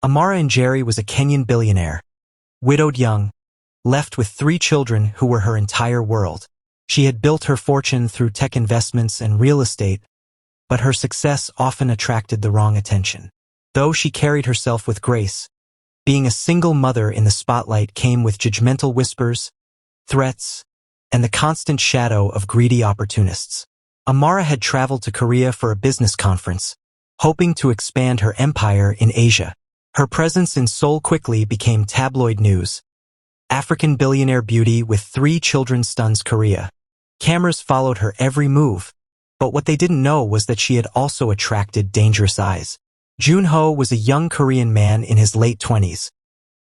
Amara Njeri was a Kenyan billionaire, widowed young, left with 3 children who were her entire world. She had built her fortune through tech investments and real estate, but her success often attracted the wrong attention. Though she carried herself with grace, being a single mother in the spotlight came with judgmental whispers, threats, and the constant shadow of greedy opportunists. Amara had traveled to Korea for a business conference, hoping to expand her empire in Asia. Her presence in Seoul quickly became tabloid news. African billionaire beauty with 3 children stuns Korea. Cameras followed her every move, but what they didn't know was that she had also attracted dangerous eyes. Junho was a young Korean man in his late 20s,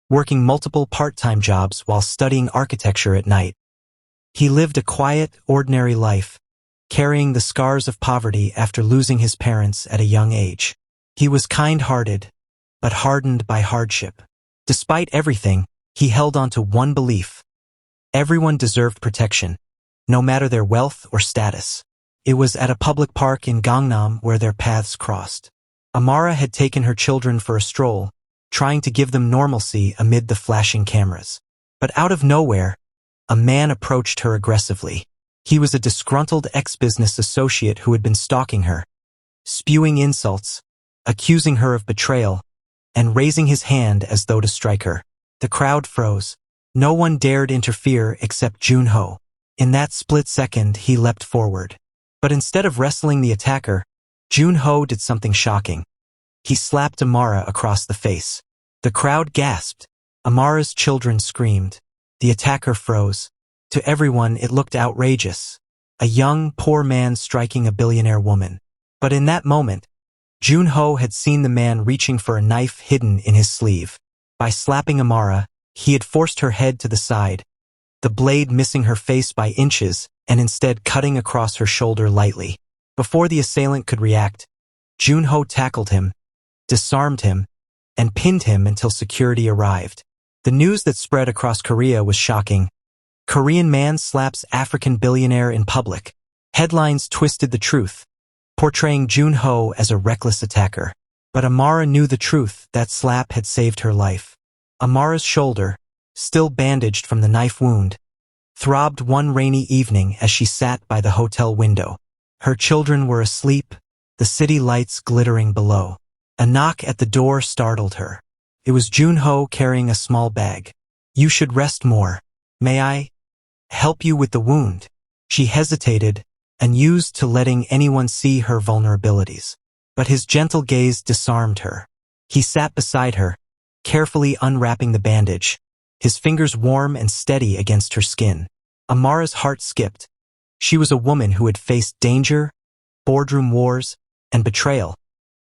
working multiple part-time jobs while studying architecture at night. He lived a quiet, ordinary life, carrying the scars of poverty after losing his parents at a young age. He was kind-hearted, but hardened by hardship. Despite everything, he held on to one belief: everyone deserved protection, no matter their wealth or status. It was at a public park in Gangnam where their paths crossed. Amara had taken her children for a stroll, trying to give them normalcy amid the flashing cameras. But out of nowhere, a man approached her aggressively. He was a disgruntled ex-business associate who had been stalking her, spewing insults, accusing her of betrayal, and raising his hand as though to strike her. The crowd froze. No one dared interfere except Junho. In that split second, he leapt forward. But instead of wrestling the attacker, Junho did something shocking. He slapped Amara across the face. The crowd gasped. Amara's children screamed. The attacker froze. To everyone, it looked outrageous. A young, poor man striking a billionaire woman. But in that moment, Junho had seen the man reaching for a knife hidden in his sleeve. By slapping Amara, he had forced her head to the side, the blade missing her face by inches and instead cutting across her shoulder lightly. Before the assailant could react, Junho tackled him, disarmed him, and pinned him until security arrived. The news that spread across Korea was shocking. Korean man slaps African billionaire in public. Headlines twisted the truth, portraying Junho as a reckless attacker. But Amara knew the truth. That slap had saved her life. Amara's shoulder, still bandaged from the knife wound, throbbed one rainy evening as she sat by the hotel window. Her children were asleep, the city lights glittering below. A knock at the door startled her. It was Junho carrying a small bag. "You should rest more. May I help you with the wound?" She hesitated, unused to letting anyone see her vulnerabilities. But his gentle gaze disarmed her. He sat beside her, carefully unwrapping the bandage, his fingers warm and steady against her skin. Amara's heart skipped. She was a woman who had faced danger, boardroom wars, and betrayal.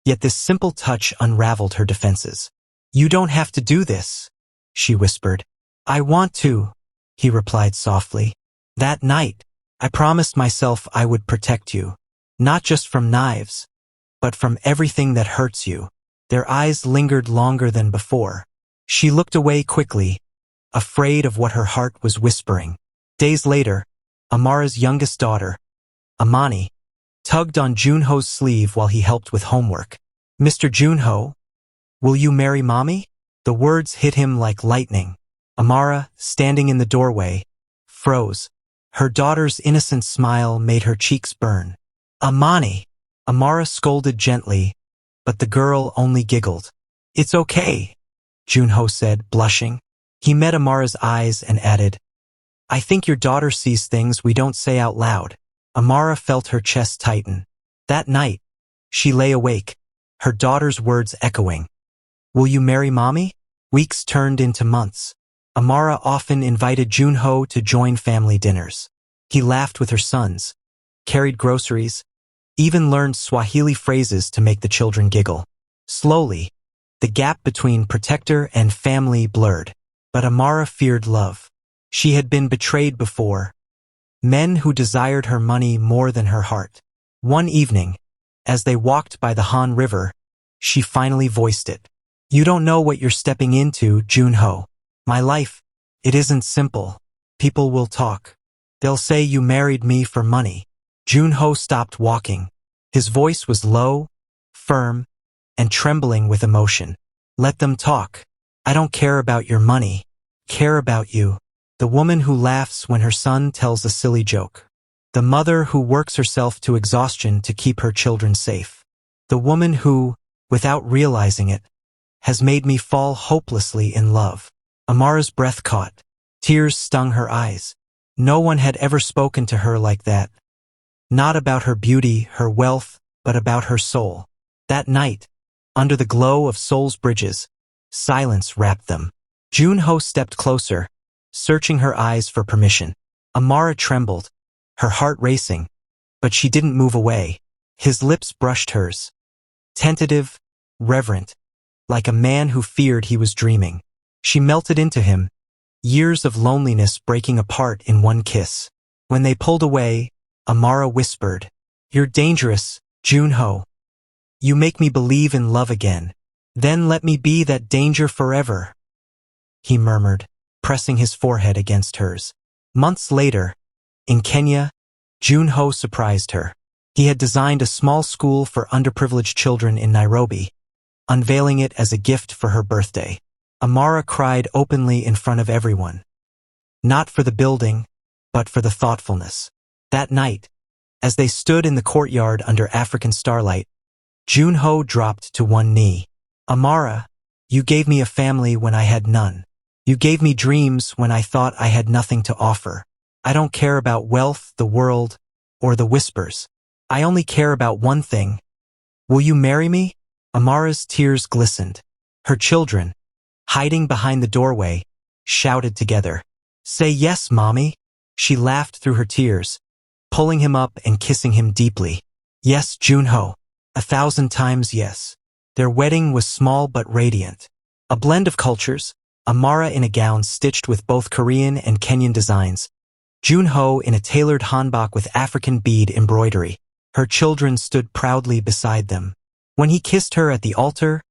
Yet this simple touch unraveled her defenses. "You don't have to do this," she whispered. "I want to," he replied softly. "That night, I promised myself I would protect you, not just from knives, but from everything that hurts you." Their eyes lingered longer than before. She looked away quickly, afraid of what her heart was whispering. Days later, Amara's youngest daughter, Amani, tugged on Junho's sleeve while he helped with homework. "Mr. Junho, will you marry mommy?" The words hit him like lightning. Amara, standing in the doorway, froze. Her daughter's innocent smile made her cheeks burn. "Amani!" Amara scolded gently, but the girl only giggled. "It's okay," Junho said, blushing. He met Amara's eyes and added, "I think your daughter sees things we don't say out loud." Amara felt her chest tighten. That night, she lay awake, her daughter's words echoing. "Will you marry mommy?" Weeks turned into months. Amara often invited Junho to join family dinners. He laughed with her sons, carried groceries, even learned Swahili phrases to make the children giggle. Slowly, the gap between protector and family blurred. But Amara feared love. She had been betrayed before. Men who desired her money more than her heart. One evening, as they walked by the Han River, she finally voiced it. "You don't know what you're stepping into, Junho. My life, it isn't simple. People will talk. They'll say you married me for money." Junho stopped walking. His voice was low, firm, and trembling with emotion. Let them talk. I don't care about your money. Care about you. The woman who laughs when her son tells a silly joke. The mother who works herself to exhaustion to keep her children safe. The woman who, without realizing it, has made me fall hopelessly in love. Amara's breath caught. Tears stung her eyes. No one had ever spoken to her like that. Not about her beauty, her wealth, but about her soul. That night, under the glow of Soul's bridges, silence wrapped them. Junho stepped closer, searching her eyes for permission. Amara trembled, her heart racing, but she didn't move away. His lips brushed hers. Tentative, reverent, like a man who feared he was dreaming. She melted into him, years of loneliness breaking apart in one kiss. When they pulled away, Amara whispered, "You're dangerous, Junho. You make me believe in love again. Then let me be that danger forever," he murmured, pressing his forehead against hers. Months later, in Kenya, Junho surprised her. He had designed a small school for underprivileged children in Nairobi, unveiling it as a gift for her birthday. Amara cried openly in front of everyone. Not for the building, but for the thoughtfulness. That night, as they stood in the courtyard under African starlight, Junho dropped to one knee. "Amara, you gave me a family when I had none. You gave me dreams when I thought I had nothing to offer. I don't care about wealth, the world, or the whispers. I only care about one thing. Will you marry me?" Amara's tears glistened. Her children, hiding behind the doorway, shouted together, "Say yes, Mommy." She laughed through her tears, pulling him up and kissing him deeply. "Yes, Junho. 1,000 times yes." Their wedding was small but radiant. A blend of cultures, Amara in a gown stitched with both Korean and Kenyan designs, Junho in a tailored hanbok with African bead embroidery. Her children stood proudly beside them. When he kissed her at the altar,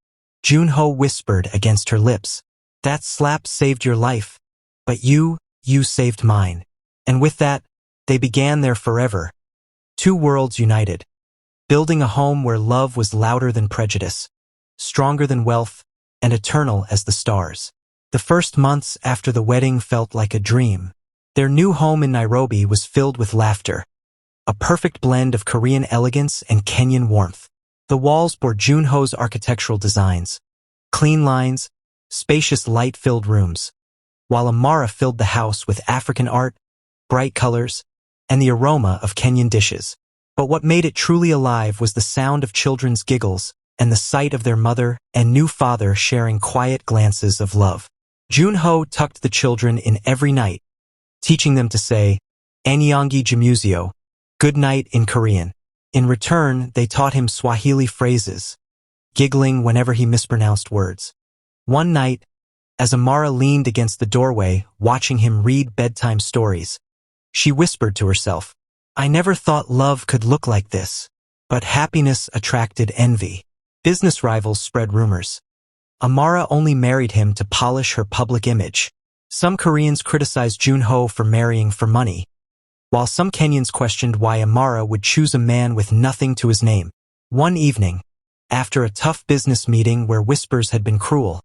Junho whispered against her lips, "That slap saved your life, but you saved mine." And with that, they began their forever. Two worlds united, building a home where love was louder than prejudice, stronger than wealth, and eternal as the stars. The first months after the wedding felt like a dream. Their new home in Nairobi was filled with laughter, a perfect blend of Korean elegance and Kenyan warmth. The walls bore Junho's architectural designs, clean lines, spacious light-filled rooms, while Amara filled the house with African art, bright colors, and the aroma of Kenyan dishes. But what made it truly alive was the sound of children's giggles and the sight of their mother and new father sharing quiet glances of love. Junho tucked the children in every night, teaching them to say, "Annyeonggi Jmuseo," good night in Korean. In return, they taught him Swahili phrases, giggling whenever he mispronounced words. One night, as Amara leaned against the doorway, watching him read bedtime stories, she whispered to herself, "I never thought love could look like this." But happiness attracted envy. Business rivals spread rumors. Amara only married him to polish her public image. Some Koreans criticized Junho for marrying for money, while some Kenyans questioned why Amara would choose a man with nothing to his name. One evening, after a tough business meeting where whispers had been cruel,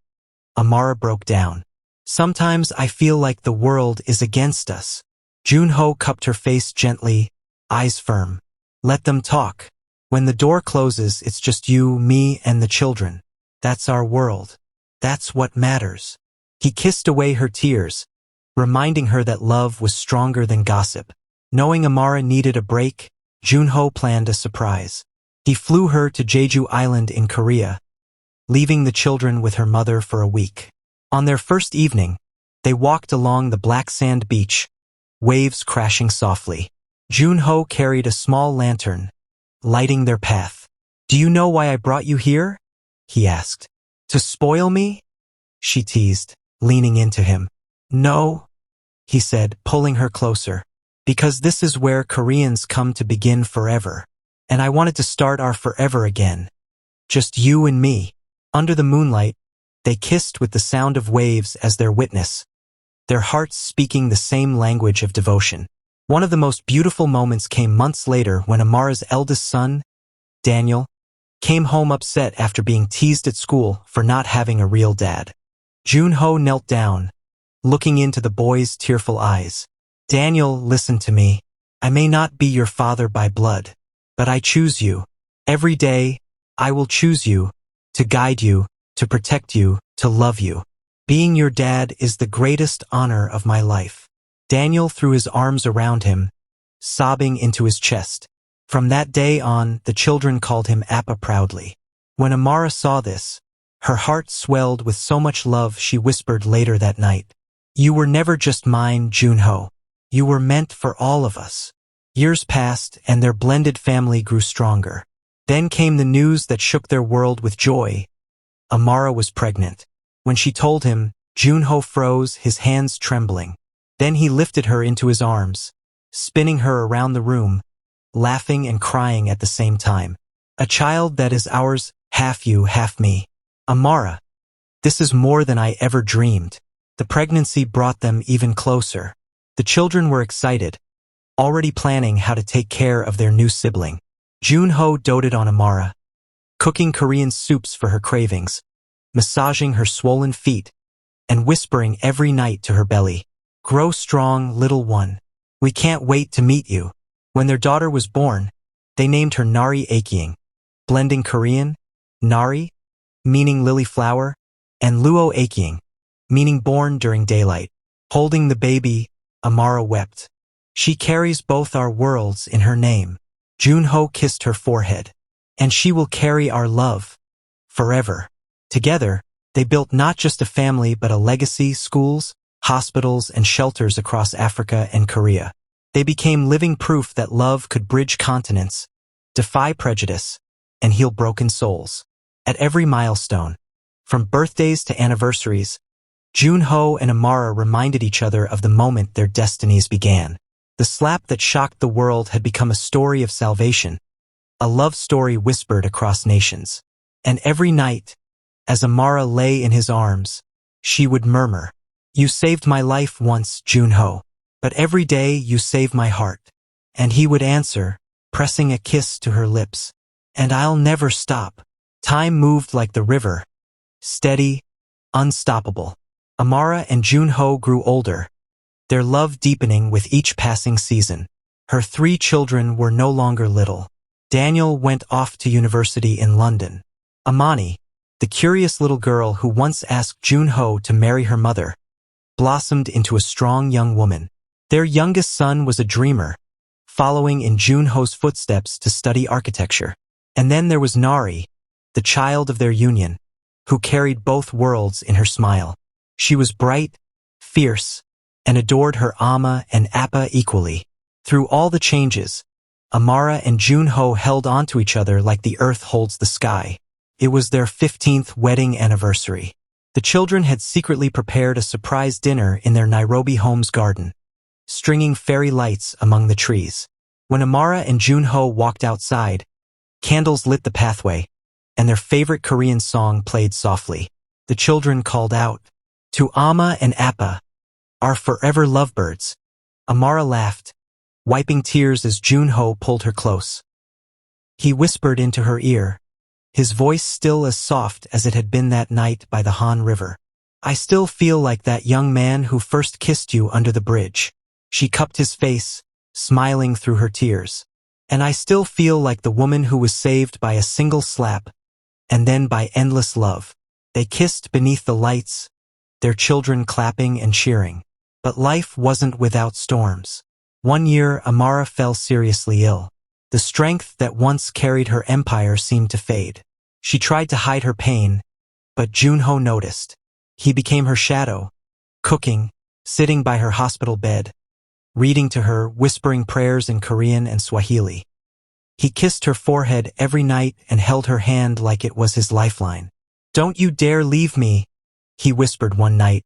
Amara broke down. "Sometimes I feel like the world is against us." Junho cupped her face gently, eyes firm. "Let them talk. When the door closes, it's just you, me, and the children. That's our world. That's what matters." He kissed away her tears, reminding her that love was stronger than gossip. Knowing Amara needed a break, Junho planned a surprise. He flew her to Jeju Island in Korea, leaving the children with her mother for a week. On their first evening, they walked along the black sand beach, waves crashing softly. Junho carried a small lantern, lighting their path. "Do you know why I brought you here?" he asked. "To spoil me?" she teased, leaning into him. "No," he said, pulling her closer. "Because this is where Koreans come to begin forever. And I wanted to start our forever again. Just you and me." Under the moonlight, they kissed with the sound of waves as their witness, their hearts speaking the same language of devotion. One of the most beautiful moments came months later when Amara's eldest son, Daniel, came home upset after being teased at school for not having a real dad. Junho knelt down, looking into the boy's tearful eyes. Daniel, listen to me. I may not be your father by blood, but I choose you. Every day, I will choose you, to guide you, to protect you, to love you. Being your dad is the greatest honor of my life. Daniel threw his arms around him, sobbing into his chest. From that day on, the children called him Appa proudly. When Amara saw this, her heart swelled with so much love she whispered later that night, "You were never just mine, Junho. You were meant for all of us." Years passed, and their blended family grew stronger. Then came the news that shook their world with joy. Amara was pregnant. When she told him, Junho froze, his hands trembling. Then he lifted her into his arms, spinning her around the room, laughing and crying at the same time. "A child that is ours, half you, half me. Amara, this is more than I ever dreamed." The pregnancy brought them even closer. The children were excited, already planning how to take care of their new sibling. Junho doted on Amara, cooking Korean soups for her cravings, massaging her swollen feet, and whispering every night to her belly, "Grow strong, little one. We can't wait to meet you." When their daughter was born, they named her Nari Akying, blending Korean, Nari, meaning lily flower, and Luo Akying, meaning born during daylight. Holding the baby, Amara wept. "She carries both our worlds in her name." Junho kissed her forehead. "And she will carry our love forever." Together, they built not just a family but a legacy, schools, hospitals, and shelters across Africa and Korea. They became living proof that love could bridge continents, defy prejudice, and heal broken souls. At every milestone, from birthdays to anniversaries, Junho and Amara reminded each other of the moment their destinies began. The slap that shocked the world had become a story of salvation, a love story whispered across nations. And every night, as Amara lay in his arms, she would murmur, "You saved my life once, Junho, but every day you save my heart." And he would answer, pressing a kiss to her lips, "And I'll never stop." Time moved like the river, steady, unstoppable. Amara and Junho grew older, their love deepening with each passing season. Her 3 children were no longer little. Daniel went off to university in London. Amani, the curious little girl who once asked Junho to marry her mother, blossomed into a strong young woman. Their youngest son was a dreamer, following in Junho's footsteps to study architecture. And then there was Nari, the child of their union, who carried both worlds in her smile. She was bright, fierce, and adored her Amma and Appa equally. Through all the changes, Amara and Junho held onto each other like the earth holds the sky. It was their 15th wedding anniversary. The children had secretly prepared a surprise dinner in their Nairobi home's garden, stringing fairy lights among the trees. When Amara and Junho walked outside, candles lit the pathway, and their favorite Korean song played softly. The children called out, "To Amma and Appa, our forever lovebirds." Amara laughed, wiping tears as Junho pulled her close. He whispered into her ear, his voice still as soft as it had been that night by the Han River. "I still feel like that young man who first kissed you under the bridge." She cupped his face, smiling through her tears. "And I still feel like the woman who was saved by a single slap, and then by endless love." They kissed beneath the lights, their children clapping and cheering. But life wasn't without storms. One year, Amara fell seriously ill. The strength that once carried her empire seemed to fade. She tried to hide her pain, but Junho noticed. He became her shadow, cooking, sitting by her hospital bed, reading to her, whispering prayers in Korean and Swahili. He kissed her forehead every night and held her hand like it was his lifeline. "Don't you dare leave me," he whispered one night,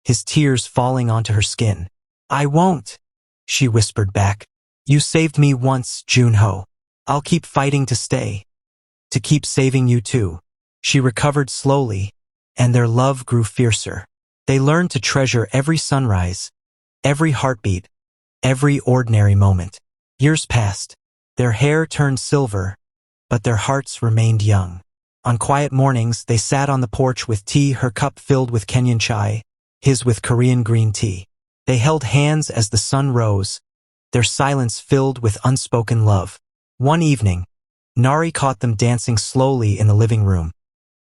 his tears falling onto her skin. "I won't," she whispered back. "You saved me once, Junho. I'll keep fighting to stay, to keep saving you too." She recovered slowly, and their love grew fiercer. They learned to treasure every sunrise, every heartbeat, every ordinary moment. Years passed. Their hair turned silver, but their hearts remained young. On quiet mornings, they sat on the porch with tea, her cup filled with Kenyan chai, his with Korean green tea. They held hands as the sun rose, their silence filled with unspoken love. One evening, Nari caught them dancing slowly in the living room.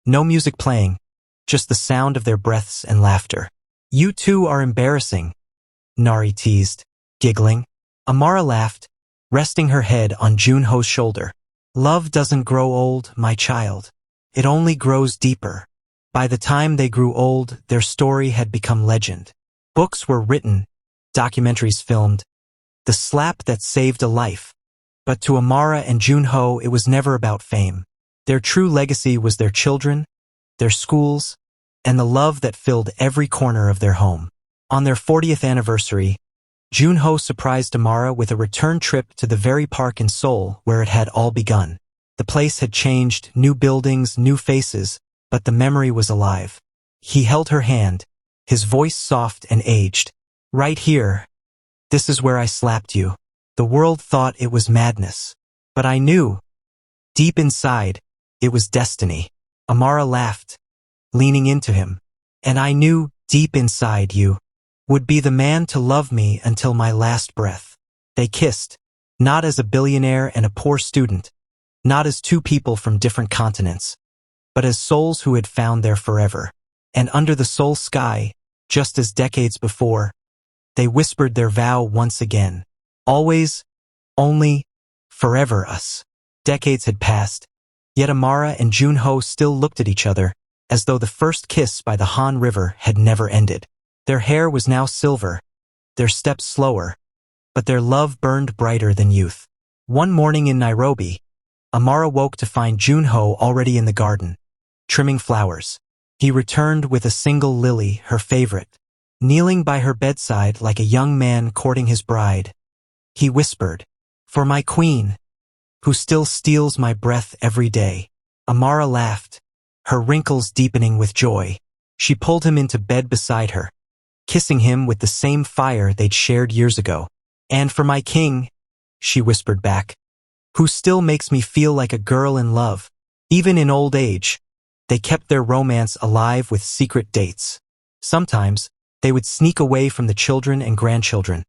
No music playing, just the sound of their breaths and laughter. "You two are embarrassing," Nari teased, giggling. Amara laughed, resting her head on Junho's shoulder. "Love doesn't grow old, my child. It only grows deeper." By the time they grew old, their story had become legend. Books were written, documentaries filmed, the slap that saved a life. But to Amara and Junho, it was never about fame. Their true legacy was their children, their schools, and the love that filled every corner of their home. On their 40th anniversary, Junho surprised Amara with a return trip to the very park in Seoul where it had all begun. The place had changed, new buildings, new faces, but the memory was alive. He held her hand, his voice soft and aged. "Right here. This is where I slapped you." The world thought it was madness. But I knew, deep inside, it was destiny. Amara laughed, leaning into him. "And I knew, deep inside, you would be the man to love me until my last breath." They kissed, not as a billionaire and a poor student, not as two people from different continents, but as souls who had found their forever. And under the Seoul sky, just as decades before, they whispered their vow once again. Always, only, forever us. Decades had passed, yet Amara and Junho still looked at each other, as though the first kiss by the Han River had never ended. Their hair was now silver, their steps slower, but their love burned brighter than youth. One morning in Nairobi, Amara woke to find Junho already in the garden, trimming flowers. He returned with a single lily, her favorite. Kneeling by her bedside like a young man courting his bride, he whispered, "For my queen, who still steals my breath every day." Amara laughed, her wrinkles deepening with joy. She pulled him into bed beside her, kissing him with the same fire they'd shared years ago. "And for my king," she whispered back, "who still makes me feel like a girl in love." Even in old age, they kept their romance alive with secret dates. Sometimes, they would sneak away from the children and grandchildren,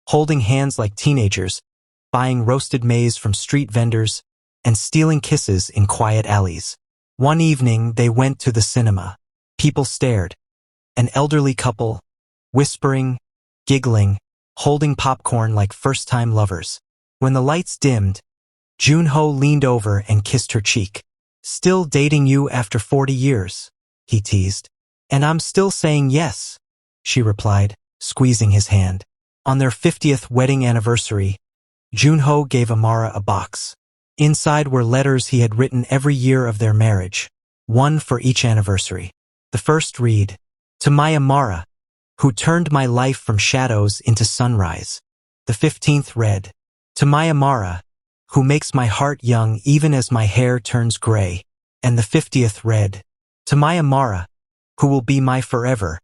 holding hands like teenagers, buying roasted maize from street vendors, and stealing kisses in quiet alleys. One evening, they went to the cinema. People stared. An elderly couple, whispering, giggling, holding popcorn like first-time lovers. When the lights dimmed, Junho leaned over and kissed her cheek. "Still dating you after 40 years, he teased. "And I'm still saying yes," she replied, squeezing his hand. On their 50th wedding anniversary, Junho gave Amara a box. Inside were letters he had written every year of their marriage, one for each anniversary. The first read, "To my Amara, who turned my life from shadows into sunrise." The 15th read, "To my Amara, who makes my heart young even as my hair turns gray." And the 50th read, "To my Amara, who will be my forever,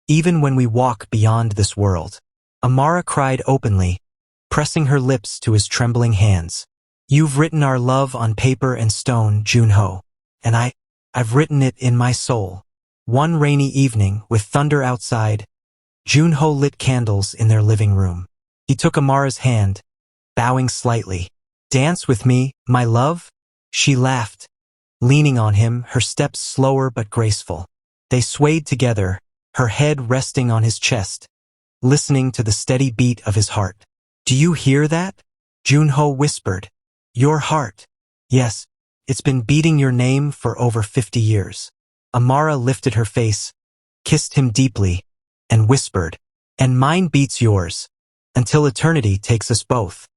even when we walk beyond this world." Amara cried openly, pressing her lips to his trembling hands. "You've written our love on paper and stone, Junho, and I've written it in my soul." One rainy evening, with thunder outside, Junho lit candles in their living room. He took Amara's hand, bowing slightly. "Dance with me, my love?" She laughed, leaning on him, her steps slower but graceful. They swayed together, her head resting on his chest, listening to the steady beat of his heart. "Do you hear that?" Junho whispered. "Your heart." "Yes, it's been beating your name for over 50 years. Amara lifted her face, kissed him deeply, and whispered, "And mine beats yours, until eternity takes us both."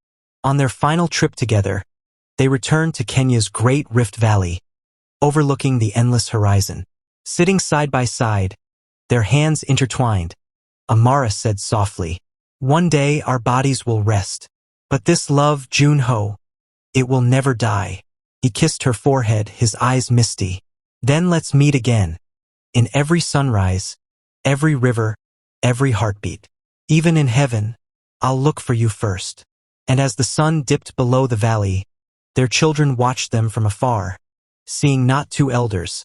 On their final trip together, they returned to Kenya's Great Rift Valley, overlooking the endless horizon. Sitting side by side, their hands intertwined, Amara said softly, "One day our bodies will rest, but this love, Junho, it will never die." He kissed her forehead, his eyes misty. "Then let's meet again, in every sunrise, every river, every heartbeat. Even in heaven, I'll look for you first." And as the sun dipped below the valley, Their children watched them from afar, seeing not two elders,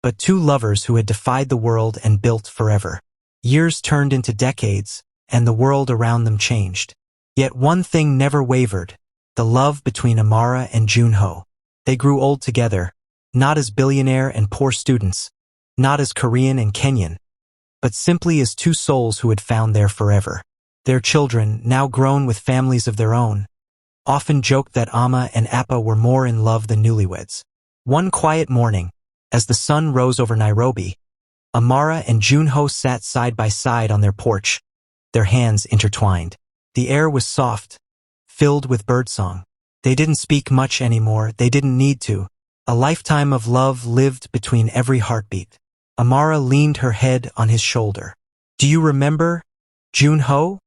but two lovers who had defied the world and built forever. Years turned into decades, and the world around them changed. Yet one thing never wavered, the love between Amara and Junho. They grew old together, not as billionaire and poor students, not as Korean and Kenyan, but simply as two souls who had found their forever. Their children, now grown with families of their own, often joked that Amma and Appa were more in love than newlyweds. One quiet morning, as the sun rose over Nairobi, Amara and Junho sat side by side on their porch, their hands intertwined. The air was soft, filled with birdsong. They didn't speak much anymore, they didn't need to. A lifetime of love lived between every heartbeat. Amara leaned her head on his shoulder. "Do you remember, Junho,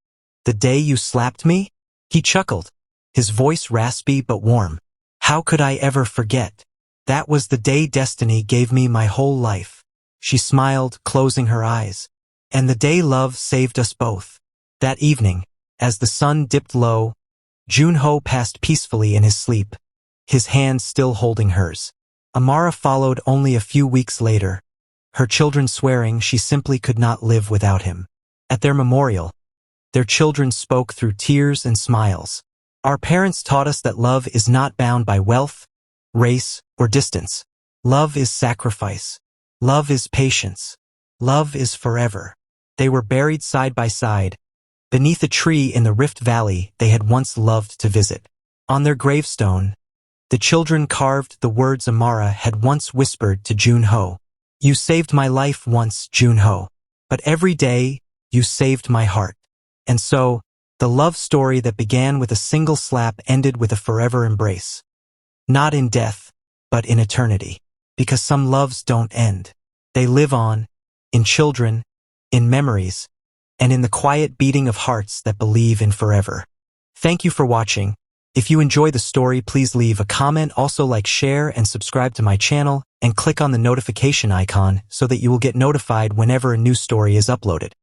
the day you slapped me?" He chuckled, his voice raspy but warm. "How could I ever forget? That was the day destiny gave me my whole life." She smiled, closing her eyes. "And the day love saved us both." That evening, as the sun dipped low, Junho passed peacefully in his sleep, his hand still holding hers. Amara followed only a few weeks later, her children swearing she simply could not live without him. At their memorial, their children spoke through tears and smiles. "Our parents taught us that love is not bound by wealth, race, or distance. Love is sacrifice. Love is patience. Love is forever." They were buried side by side, beneath a tree in the Rift Valley they had once loved to visit. On their gravestone, the children carved the words Amara had once whispered to Junho. "You saved my life once, Junho, but every day you saved my heart." And so, the love story that began with a single slap ended with a forever embrace. Not in death, but in eternity. Because some loves don't end. They live on, in children, in memories, and in the quiet beating of hearts that believe in forever. Thank you for watching. If you enjoy the story, please leave a comment, also like, share, and subscribe to my channel, and click on the notification icon so that you will get notified whenever a new story is uploaded.